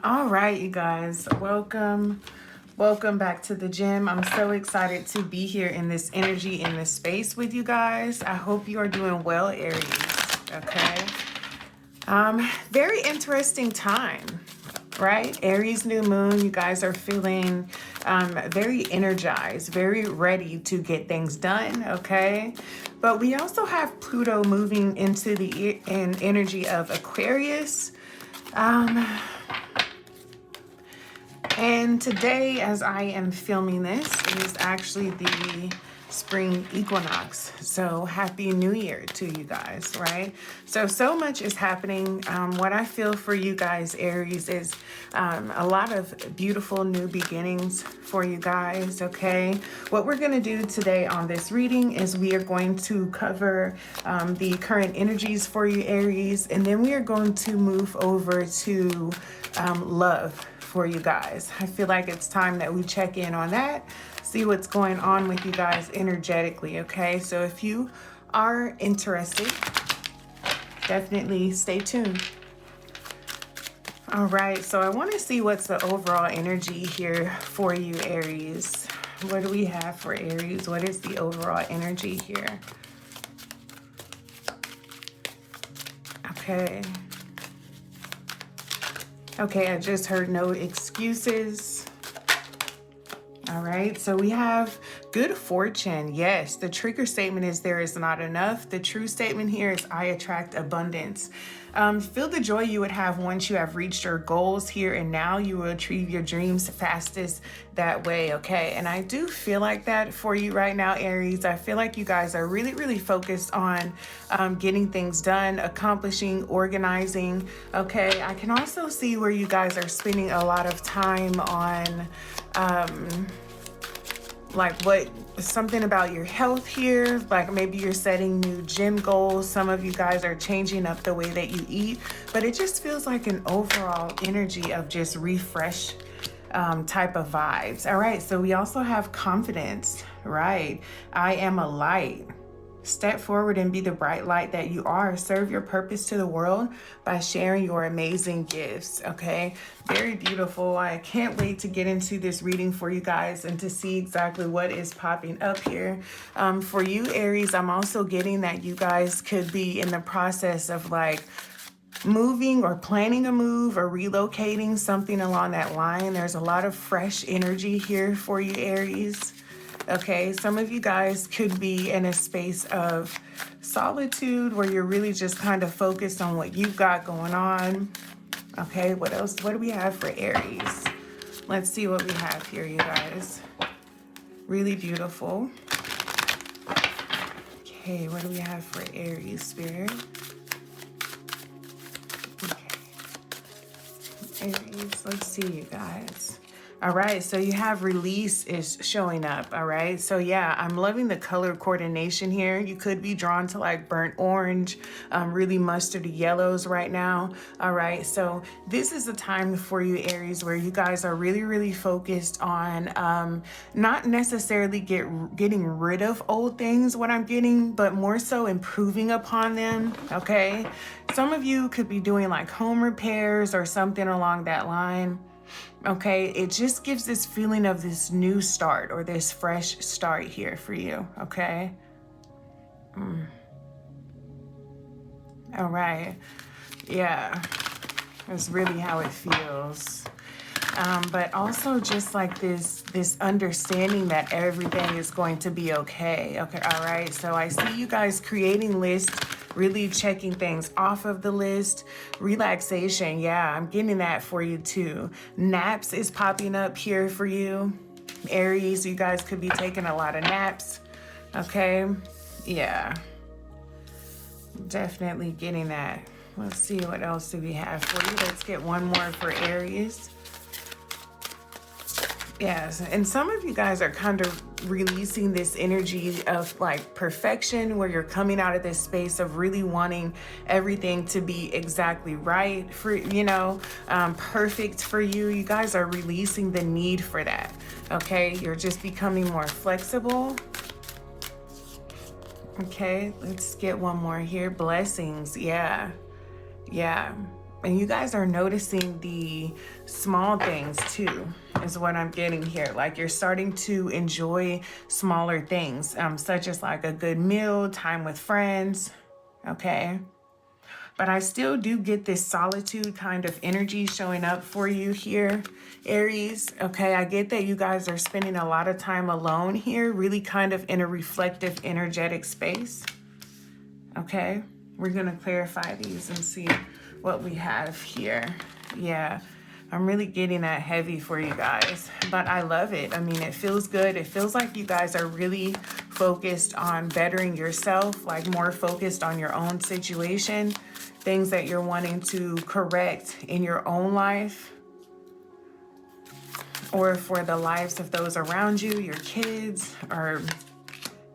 All right, you guys, welcome back to the gym. I'm so excited to be here in this energy, in this space with you guys. I hope you are doing well, Aries. Okay. Very interesting time, right? Aries new moon. You guys are feeling very energized, very ready to get things done. Okay. But we also have Pluto moving into the energy of Aquarius. And today, as I am filming this, it is actually the spring equinox. So happy new year to you guys, right? So much is happening. What I feel for you guys, Aries, is a lot of beautiful new beginnings for you guys, okay? What we're going to do today on this reading is we are going to cover the current energies for you, Aries, and then we are going to move over to love for you guys. I feel like it's time that we check in on that, see what's going on with you guys energetically, okay? So if you are interested, definitely stay tuned. All right, so I want to see what's the overall energy here for you, Aries. What do we have for Aries? What is the overall energy here? Okay. Okay, I just heard no excuses. All right, so we have good fortune. Yes, the trigger statement is there is not enough. The true statement here is I attract abundance. Feel the joy you would have once you have reached your goals here and now. You will achieve your dreams fastest that way, okay? And I do feel like that for you right now, Aries. I feel like you guys are really, really focused on getting things done, accomplishing, organizing, okay? I can also see where you guys are spending a lot of time on like something about your health here, like maybe you're setting new gym goals. Some of you guys are changing up the way that you eat, but it just feels like an overall energy of just refresh type of vibes. All right, so we also have confidence, right? I am a light. Step forward and be the bright light that you are. Serve your purpose to the world by sharing your amazing gifts, okay? Very beautiful. I can't wait to get into this reading for you guys and to see exactly what is popping up here. For you, Aries, I'm also getting that you guys could be in the process of like moving or planning a move or relocating, something along that line. There's a lot of fresh energy here for you, Aries. Okay, some of you guys could be in a space of solitude where you're really just kind of focused on what you've got going on. Okay, what else? What do we have for Aries? Let's see what we have here, you guys. Really beautiful. Okay, what do we have for Aries, Spirit? Okay. Aries, let's see, you guys. All right, so you have release is showing up. All right, so yeah, I'm loving the color coordination here. You could be drawn to like burnt orange, really mustardy yellows right now. All right, so this is the time for you, Aries, where you guys are really, really focused on not necessarily getting rid of old things, what I'm getting, but more so improving upon them. Okay, some of you could be doing like home repairs or something along that line. Okay, it just gives this feeling of this new start or this fresh start here for you, okay? All right, yeah, that's really how it feels. But also just like this understanding that everything is going to be okay. Okay, all right, so I see you guys creating lists, really checking things off of the list. Relaxation, yeah, I'm getting that for you too. Naps is popping up here for you. Aries, you guys could be taking a lot of naps, okay? Yeah, definitely getting that. Let's see, what else do we have for you? Let's get one more for Aries. Yes, and some of you guys are kind of releasing this energy of like perfection, where you're coming out of this space of really wanting everything to be exactly right for, perfect for you. You guys are releasing the need for that, okay? You're just becoming more flexible. Okay, let's get one more here. Blessings, yeah. And you guys are noticing the small things too, is what I'm getting here. Like you're starting to enjoy smaller things, such as like a good meal, time with friends, okay? But I still do get this solitude kind of energy showing up for you here, Aries. Okay, I get that you guys are spending a lot of time alone here, really kind of in a reflective, energetic space. Okay, we're gonna clarify these and see what we have here. Yeah, I'm really getting that heavy for you guys, but I love it. I mean, it feels good. It feels like you guys are really focused on bettering yourself, like more focused on your own situation, things that you're wanting to correct in your own life or for the lives of those around you, your kids, or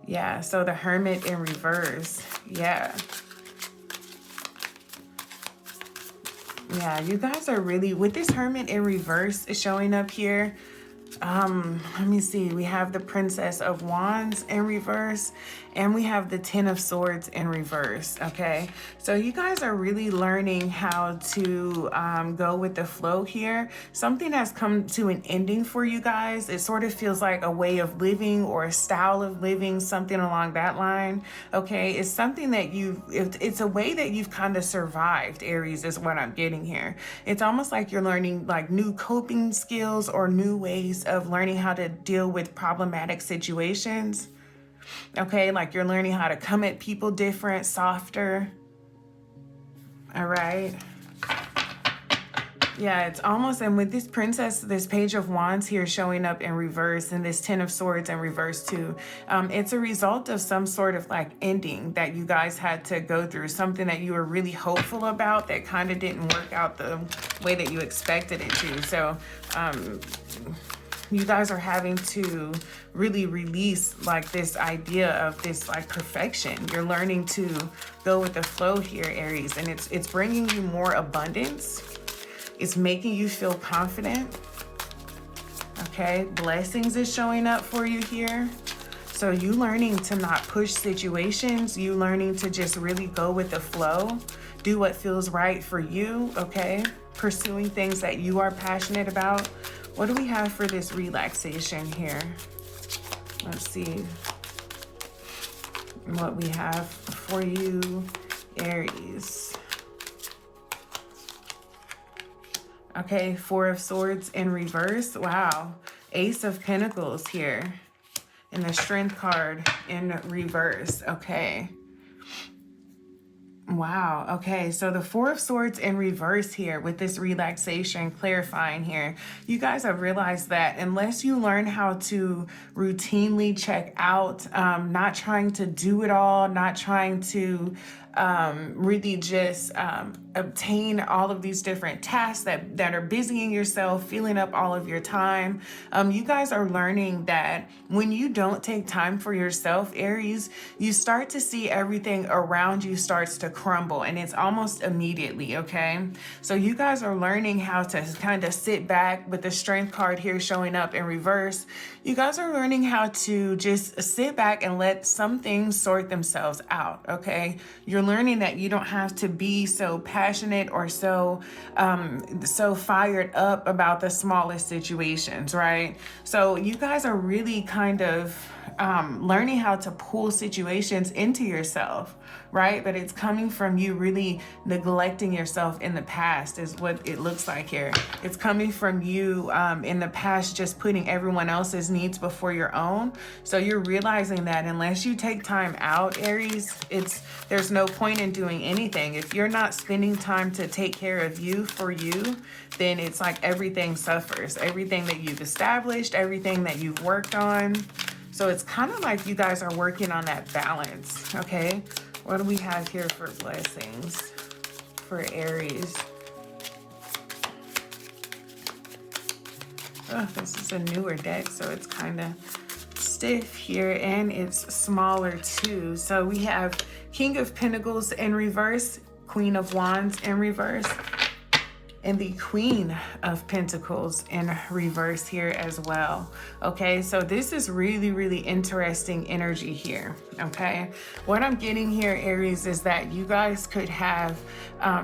yeah, so the Hermit in reverse. Yeah. Yeah, you guys are really, with this Hermit in reverse showing up here, let me see, we have the Princess of Wands in reverse, and we have the Ten of Swords in reverse, okay? So you guys are really learning how to go with the flow here. Something has come to an ending for you guys. It sort of feels like a way of living or a style of living, something along that line, okay? It's something that it's a way that you've kind of survived, Aries, is what I'm getting here. It's almost like you're learning like new coping skills or new ways of learning how to deal with problematic situations. Okay, like you're learning how to come at people different, softer. All right. Yeah, it's almost, and with this Princess, this Page of Wands here showing up in reverse, and this Ten of Swords in reverse too, it's a result of some sort of like ending that you guys had to go through, something that you were really hopeful about that kind of didn't work out the way that you expected it to. So you guys are having to really release like this idea of this like perfection. You're learning to go with the flow here, Aries, and it's bringing you more abundance. It's making you feel confident. Okay, blessings is showing up for you here. So you learning to not push situations, you learning to just really go with the flow, do what feels right for you, okay? Pursuing things that you are passionate about. What do we have for this relaxation here? Let's see what we have for you, Aries. Okay, Four of Swords in reverse. Wow. Ace of Pentacles here. And the Strength card in reverse. Okay. Wow. Okay. So the Four of Swords in reverse here with this relaxation, clarifying here, you guys have realized that unless you learn how to routinely check out, not trying to do it all, not trying to really just obtain all of these different tasks that are busying yourself, filling up all of your time. You guys are learning that when you don't take time for yourself, Aries, you start to see everything around you starts to crumble, and it's almost immediately, okay? So you guys are learning how to kind of sit back with the Strength card here showing up in reverse. You guys are learning how to just sit back and let some things sort themselves out, okay? You're learning that you don't have to be so passionate or so fired up about the smallest situations, right? So you guys are really kind of learning how to pull situations into yourself, right? But it's coming from you really neglecting yourself in the past is what it looks like here. It's coming from you in the past just putting everyone else's needs before your own. So you're realizing that unless you take time out, Aries, there's no point in doing anything. If you're not spending time to take care of you for you, then it's like everything suffers. Everything that you've established, everything that you've worked on. So it's kind of like you guys are working on that balance, okay? What do we have here for blessings for Aries? Oh, this is a newer deck, so it's kind of stiff here, and it's smaller too. So we have King of Pentacles in reverse, Queen of Wands in reverse, and the Queen of Pentacles in reverse here as well. Okay, so this is really, really interesting energy here. Okay, what I'm getting here, Aries, is that you guys could have,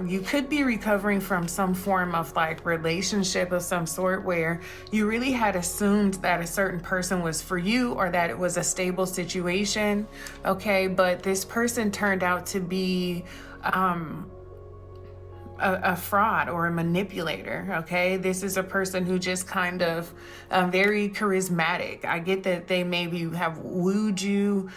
you could be recovering from some form of like relationship of some sort where you really had assumed that a certain person was for you or that it was a stable situation. Okay, but this person turned out to be a fraud or a manipulator. Okay, this is a person who just kind of very charismatic. I get that they maybe have wooed you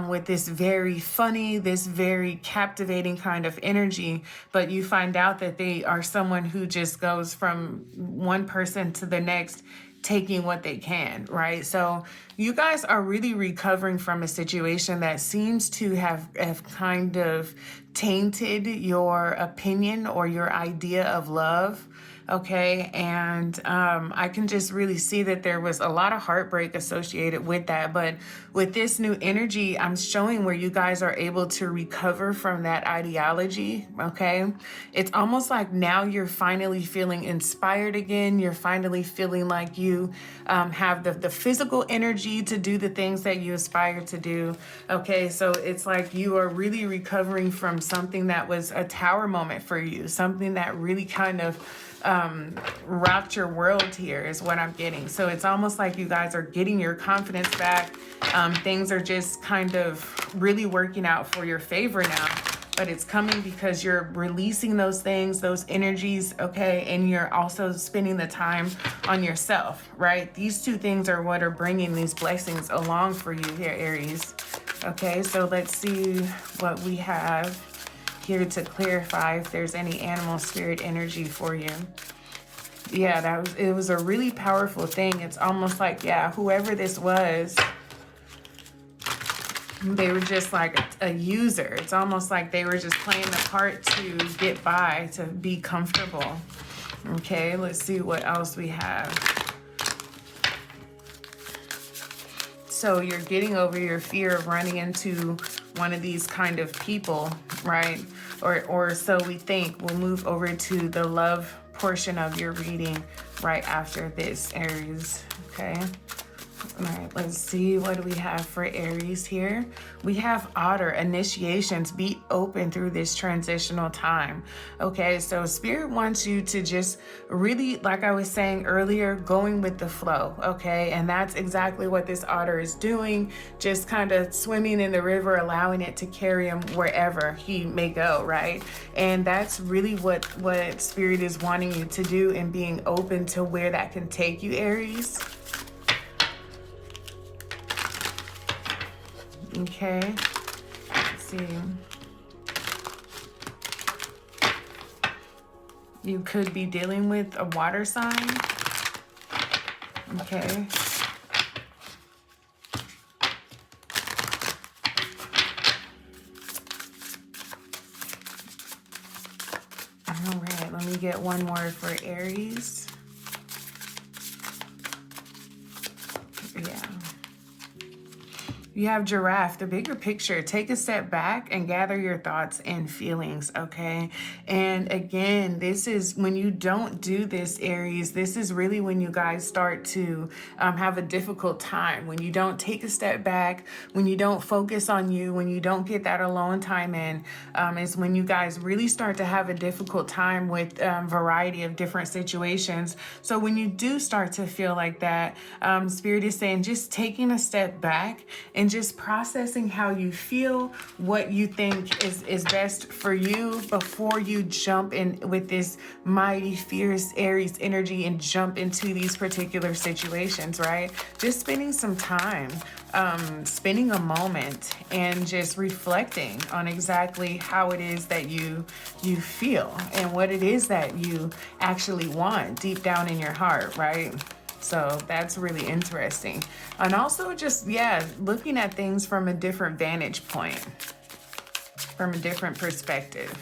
with this very funny, this very captivating kind of energy, but you find out that they are someone who just goes from one person to the next, taking what they can, right? So you guys are really recovering from a situation that seems to have kind of tainted your opinion or your idea of love. Okay, and I can just really see that there was a lot of heartbreak associated with that. But with this new energy, I'm showing where you guys are able to recover from that ideology. Okay, it's almost like now you're finally feeling inspired again. You're finally feeling like you have the physical energy to do the things that you aspire to do. Okay, so it's like you are really recovering from something that was a tower moment for you, something that really kind of rocked your world here is what I'm getting. So it's almost like you guys are getting your confidence back. Things are just kind of really working out for your favor now, but it's coming because you're releasing those things, those energies, okay? And you're also spending the time on yourself, right? These two things are what are bringing these blessings along for you here, Aries. Okay, so let's see what we have here to clarify if there's any animal spirit energy for you. Yeah, it was a really powerful thing. It's almost like, yeah, whoever this was, they were just like a user. It's almost like they were just playing the part to get by, to be comfortable. Okay, let's see what else we have. So you're getting over your fear of running into one of these kind of people, right? Or so we think. We'll move over to the love portion of your reading right after this, Aries. Okay. All right, let's see. What do we have for Aries here? We have Otter. Initiations. Be open through this transitional time. Okay, so Spirit wants you to just really, like I was saying earlier, going with the flow. Okay, and that's exactly what this Otter is doing. Just kind of swimming in the river, allowing it to carry him wherever he may go, right? And that's really what Spirit is wanting you to do, and being open to where that can take you, Aries. Okay, let's see. You could be dealing with a water sign. Okay. All right, let me get one more for Aries. Yeah. You have Giraffe, the bigger picture. Take a step back and gather your thoughts and feelings, okay? And again, this is when you don't do this, Aries, this is really when you guys start to have a difficult time. When you don't take a step back, when you don't focus on you, when you don't get that alone time in, is when you guys really start to have a difficult time with variety of different situations. So when you do start to feel like that, Spirit is saying just taking a step back and just processing how you feel, what you think is best for you before you jump in with this mighty, fierce Aries energy and jump into these particular situations, right? Just spending some time, spending a moment and just reflecting on exactly how it is that you feel and what it is that you actually want deep down in your heart, right? So that's really interesting. And also just, yeah, looking at things from a different vantage point, from a different perspective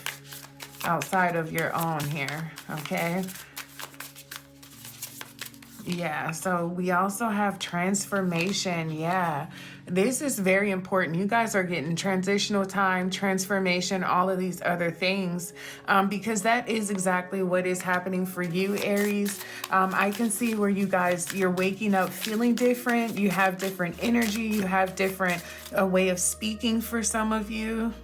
outside of your own here, okay? Yeah, so we also have transformation. Yeah, this is very important. You guys are getting transitional time, transformation, all of these other things, because that is exactly what is happening for you, Aries. I can see where you guys, you're waking up feeling different. You have different energy. You have different a way of speaking for some of you.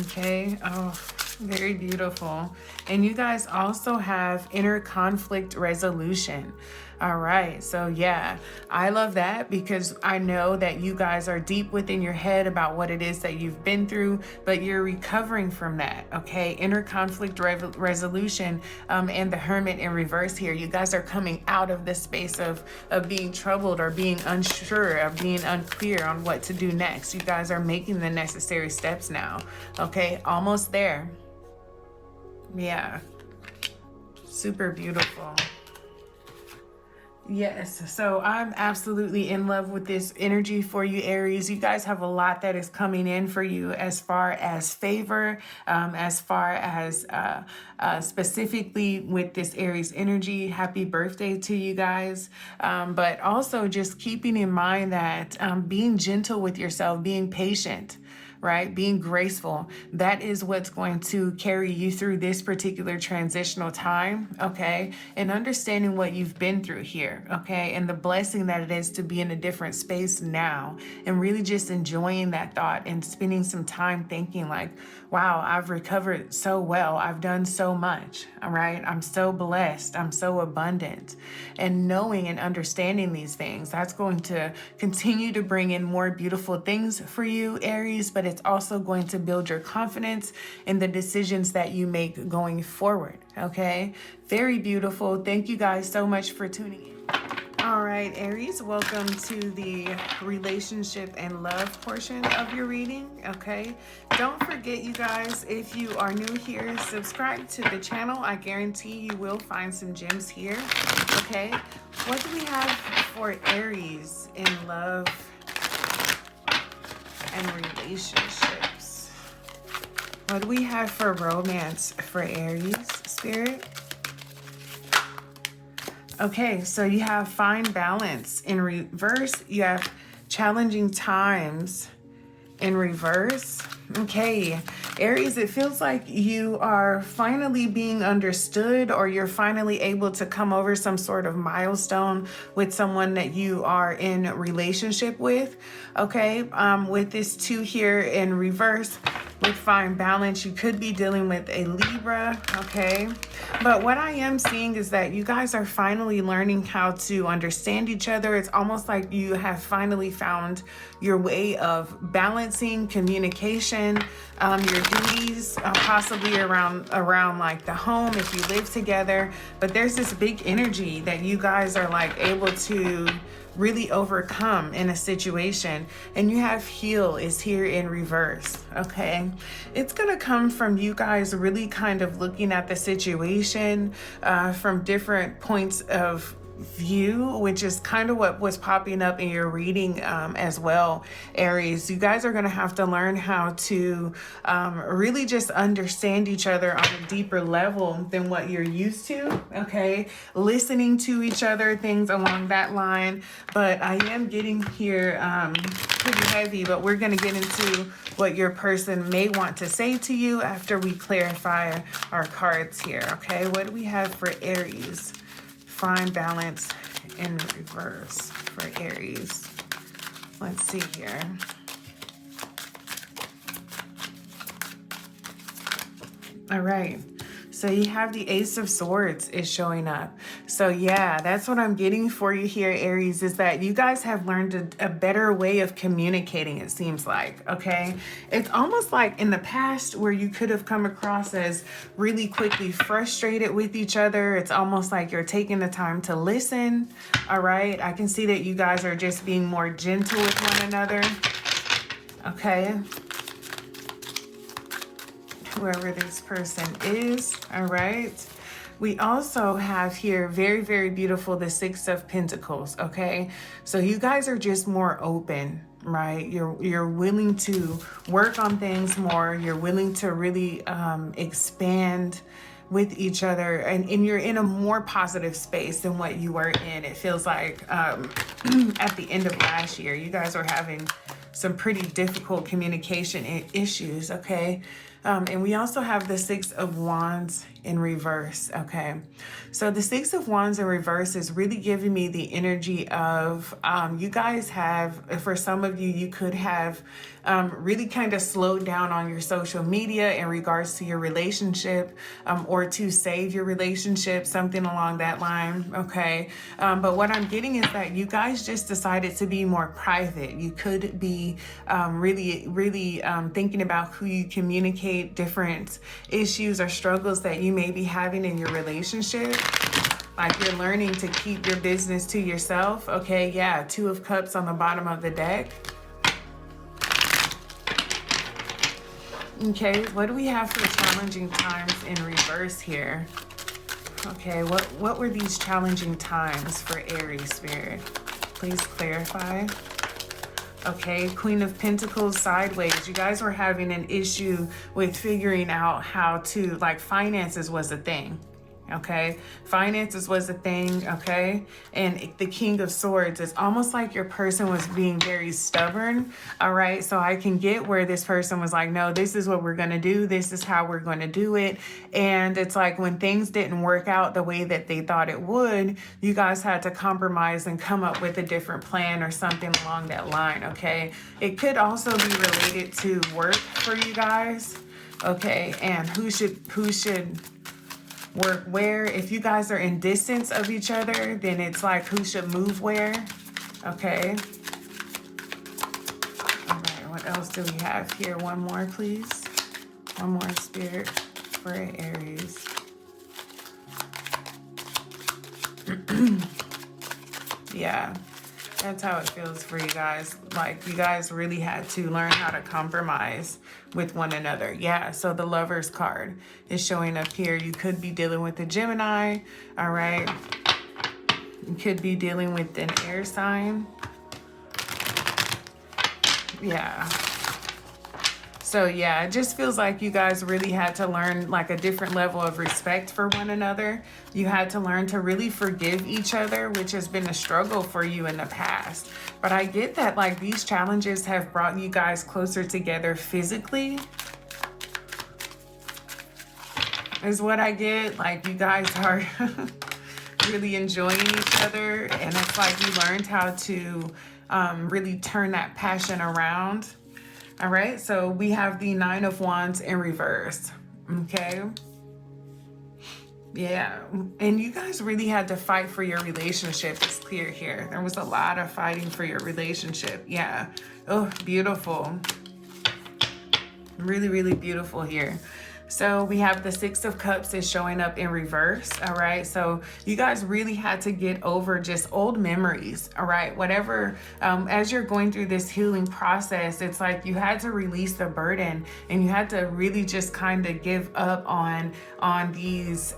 Okay. Oh, very beautiful. And you guys also have inner conflict resolution. All right. So yeah, I love that because I know that you guys are deep within your head about what it is that you've been through, but you're recovering from that. Okay. Inner conflict resolution, and the Hermit in reverse here. You guys are coming out of the space of being troubled or being unsure or being unclear on what to do next. You guys are making the necessary steps now. Okay. Almost there. Yeah. Super beautiful. Yes, so I'm absolutely in love with this energy for you, Aries. You guys have a lot that is coming in for you as far as favor, as far as specifically with this Aries energy. Happy birthday to you guys. But also just keeping in mind that being gentle with yourself, being patient, right? Being graceful. That is what's going to carry you through this particular transitional time, okay? And understanding what you've been through here, okay? And the blessing that it is to be in a different space now and really just enjoying that thought and spending some time thinking like, wow, I've recovered so well. I've done so much, all right? I'm so blessed. I'm so abundant. And knowing and understanding these things, that's going to continue to bring in more beautiful things for you, Aries, but it's also going to build your confidence in the decisions that you make going forward, okay? Very beautiful. Thank you guys so much for tuning in. All right, Aries, welcome to the relationship and love portion of your reading, okay? Don't forget, you guys, if you are new here, subscribe to the channel. I guarantee you will find some gems here, okay? What do we have for Aries in love and relationships? What do we have for romance for Aries, Spirit? Okay, so you have fine balance in reverse. You have challenging times in reverse. Okay, Aries, it feels like you are finally being understood, or you're finally able to come over some sort of milestone with someone that you are in relationship with. Okay, with this 2 here in reverse, with fine balance, you could be dealing with a Libra, okay? But what I am seeing is that you guys are finally learning how to understand each other. It's almost like you have finally found your way of balancing communication, your duties, possibly around like the home if you live together. But there's this big energy that you guys are like able to really overcome in a situation. And you have heal is here in reverse, okay? It's gonna come from you guys really kind of looking at the situation from different points of view, which is kind of what was popping up in your reading as well, Aries. You guys are going to have to learn how to really just understand each other on a deeper level than what you're used to, okay? Listening to each other, things along that line. But I am getting here pretty heavy, but we're going to get into what your person may want to say to you after we clarify our cards here, okay? What do we have for Aries? Fine balance in reverse for Aries. Let's see here. All right. So you have the Ace of Swords is showing up. So yeah, that's what I'm getting for you here, Aries, is that you guys have learned a better way of communicating, it seems like, okay? It's almost like in the past where you could have come across as really quickly frustrated with each other. It's almost like you're taking the time to listen, all right? I can see that you guys are just being more gentle with one another, okay? Whoever this person is, all right? We also have here, very, very beautiful, the 6 of Pentacles, okay? So you guys are just more open, right? You're willing to work on things more. You're willing to really expand with each other, and you're in a more positive space than what you were in. It feels like at the end of last year, you guys were having some pretty difficult communication issues, okay? And we also have the Six of Wands in reverse, okay? So the Six of Wands in reverse is really giving me the energy of you guys have, for some of you, you could have really kind of slowed down on your social media in regards to your relationship, or to save your relationship, something along that line, okay? But what I'm getting is that you guys just decided to be more private. You could be really thinking about who you communicate, different issues or struggles that you may be having in your relationship. Like you're learning to keep your business to yourself, okay? Yeah, Two of Cups on the bottom of the deck. Okay, what do we have for challenging times in reverse here? Okay, what were these challenging times for Aries Spirit? Please clarify. Okay, Queen of Pentacles sideways. You guys were having an issue with figuring out how to, like, finances was a thing. Okay, finances was a thing, okay? And the King of Swords, it's almost like your person was being very stubborn, all right? So I can get where this person was like, no, this is what we're gonna do. This is how we're gonna do it. And it's like when things didn't work out the way that they thought it would, you guys had to compromise and come up with a different plan or something along that line, okay? It could also be related to work for you guys, okay? And who should work where. If you guys are in distance of each other, then it's like who should move where, okay? All right, what else do we have here? One more, please. One more, Spirit, for Aries. Yeah, that's how it feels for you guys. Like you guys really had to learn how to compromise with one another. Yeah, so the Lovers card is showing up here. You could be dealing with a Gemini, all right? You could be dealing with an air sign. Yeah. So yeah, it just feels like you guys really had to learn like a different level of respect for one another. You had to learn to really forgive each other, which has been a struggle for you in the past. But I get that like these challenges have brought you guys closer together physically, is what I get. Like you guys are really enjoying each other, and it's like you learned how to really turn that passion around. All right, so we have the Nine of Wands in reverse, okay? Yeah, and you guys really had to fight for your relationship. It's clear here. There was a lot of fighting for your relationship. Yeah, oh, beautiful. Really, really beautiful here. So we have the Six of Cups is showing up in reverse, all right? So you guys really had to get over just old memories, all right? Whatever, as you're going through this healing process, it's like you had to release the burden and you had to really just kind of give up on these,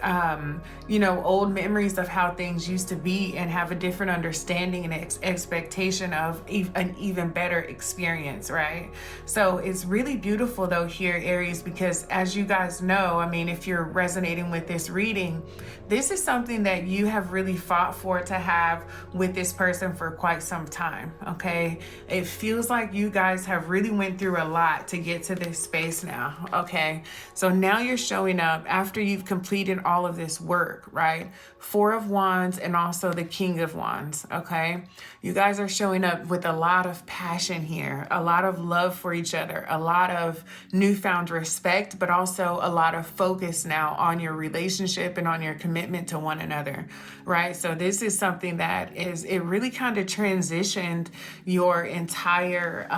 you know, old memories of how things used to be and have a different understanding and expectation of an even better experience, right? So it's really beautiful though here, Aries, because as you guys know, I mean, if you're resonating with this reading, this is something that you have really fought for to have with this person for quite some time, okay? It feels like you guys have really went through a lot to get to this space now, okay? So now you're showing up after you've completed all of this work, right? Four of Wands and also the King of Wands, okay? You guys are showing up with a lot of passion here, a lot of love for each other, a lot of newfound respect, but also a lot of focus now on your relationship and on your commitment to one another, right? So this is something that it really kind of transitioned your entire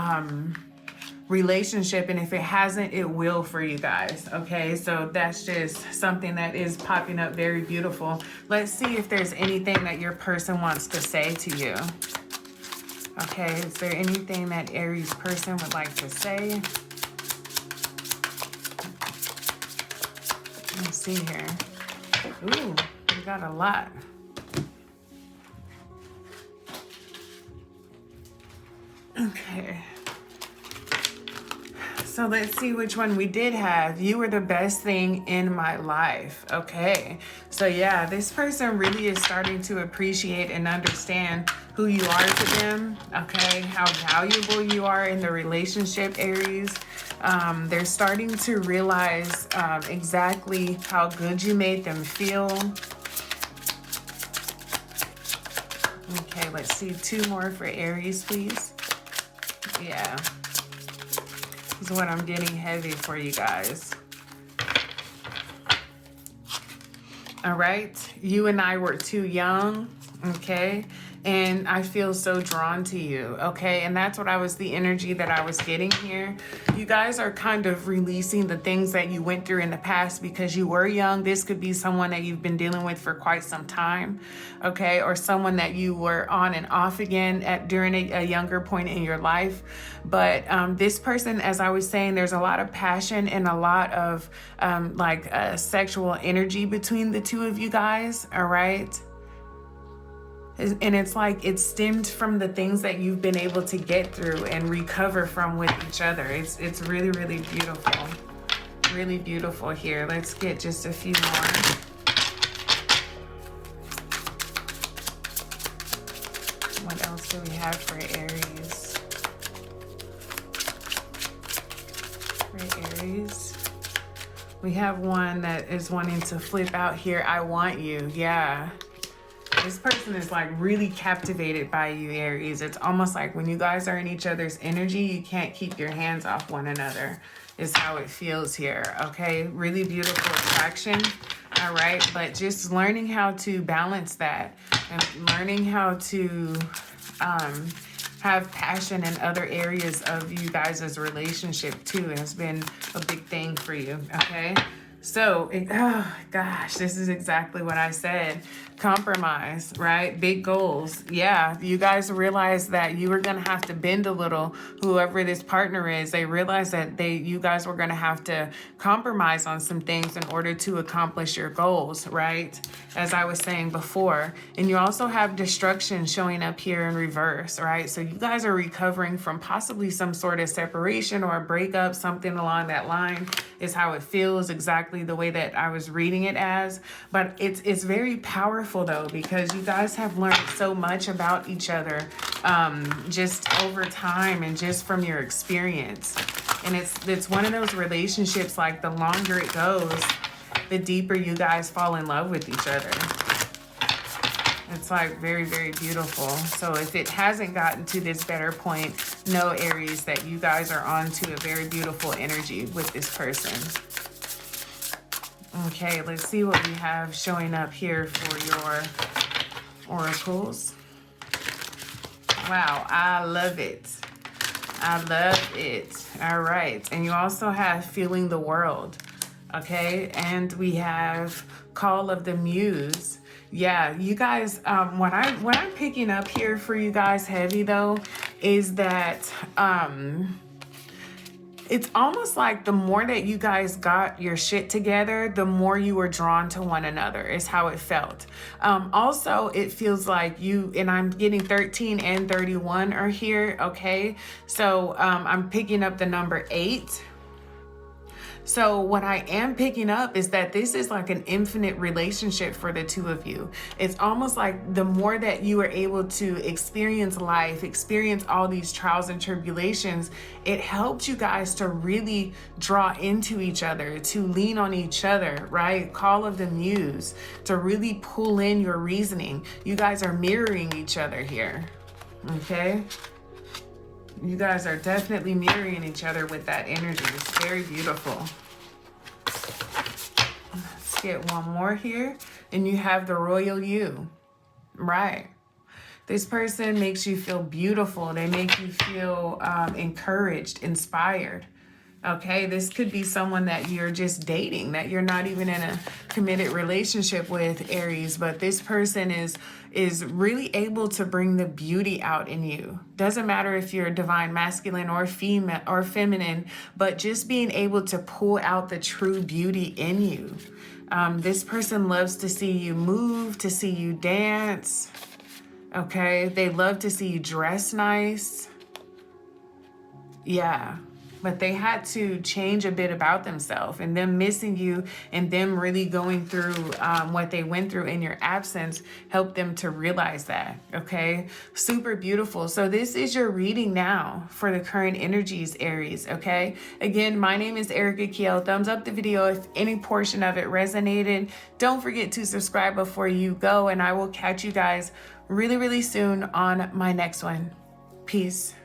relationship, and if it hasn't, it will for you guys, okay? So that's just something that is popping up very beautiful. Let's see if there's anything that your person wants to say to you. Okay, is there anything that Aries person would like to say? Let's see here. Ooh, we got a lot. Okay. So let's see which one we did have. You were the best thing in my life. Okay. So yeah, this person really is starting to appreciate and understand who you are to them. Okay. How valuable you are in the relationship, Aries. They're starting to realize exactly how good you made them feel. Okay, let's see 2 more for Aries, please. Yeah. This is what I'm getting heavy for you guys. All right. You and I were too young. Okay. And I feel so drawn to you. Okay. And that's what the energy that I was getting here. You guys are kind of releasing the things that you went through in the past because you were young. This could be someone that you've been dealing with for quite some time. Okay. Or someone that you were on and off again during a younger point in your life. But this person, as I was saying, there's a lot of passion and a lot of sexual energy between the two of you guys. All right. And it's like it stemmed from the things that you've been able to get through and recover from with each other. It's really, really beautiful. Really beautiful here. Let's get just a few more. What else do we have for Aries? For Aries, we have one that is wanting to flip out here. I want you. Yeah. This person is like really captivated by you, Aries. It's almost like when you guys are in each other's energy, you can't keep your hands off one another, is how it feels here. Okay, really beautiful attraction. All right, but just learning how to balance that and learning how to have passion in other areas of you guys' relationship too has been a big thing for you. Okay. So, oh gosh, this is exactly what I said. Compromise, right? Big goals. Yeah, you guys realize that you were going to have to bend a little. Whoever this partner is, they realized that you guys were going to have to compromise on some things in order to accomplish your goals, right? As I was saying before. And you also have destruction showing up here in reverse, right? So you guys are recovering from possibly some sort of separation or a breakup, something along that line is how it feels, exactly the way that I was reading it as. But it's very powerful though, because you guys have learned so much about each other just over time and just from your experience. And it's one of those relationships, like the longer it goes, the deeper you guys fall in love with each other. It's like very, very beautiful. So if it hasn't gotten to this better point, know, Aries, that you guys are on to a very beautiful energy with this person. Okay, let's see what we have showing up here for your oracles. Wow, I love it. I love it. All right. And you also have feeling the world. Okay. And we have call of the muse. Yeah, you guys, what I'm picking up here for you guys heavy though, is that, it's almost like the more that you guys got your shit together, the more you were drawn to one another is how it felt. Also, it feels like and I'm getting 13 and 31 are here. Okay. So, I'm picking up the number 8. So what I am picking up is that this is like an infinite relationship for the two of you. It's almost like the more that you are able to experience life, experience all these trials and tribulations, it helps you guys to really draw into each other, to lean on each other, right? Call of the muse, to really pull in your reasoning. You guys are mirroring each other here, okay? You guys are definitely mirroring each other with that energy. It's very beautiful. Let's get one more here. And you have the royal you. Right. This person makes you feel beautiful. They make you feel encouraged, inspired. Okay, this could be someone that you're just dating, that you're not even in a committed relationship with, Aries, but this person is really able to bring the beauty out in you. Doesn't matter if you're divine masculine or female or feminine, but just being able to pull out the true beauty in you. This person loves to see you move, to see you dance. Okay, they love to see you dress nice. Yeah. But they had to change a bit about themselves, and them missing you and them really going through what they went through in your absence helped them to realize that. Okay. Super beautiful. So this is your reading now for the current energies, Aries. Okay. Again, my name is Erica Keyel. Thumbs up the video if any portion of it resonated. Don't forget to subscribe before you go, and I will catch you guys really, really soon on my next one. Peace.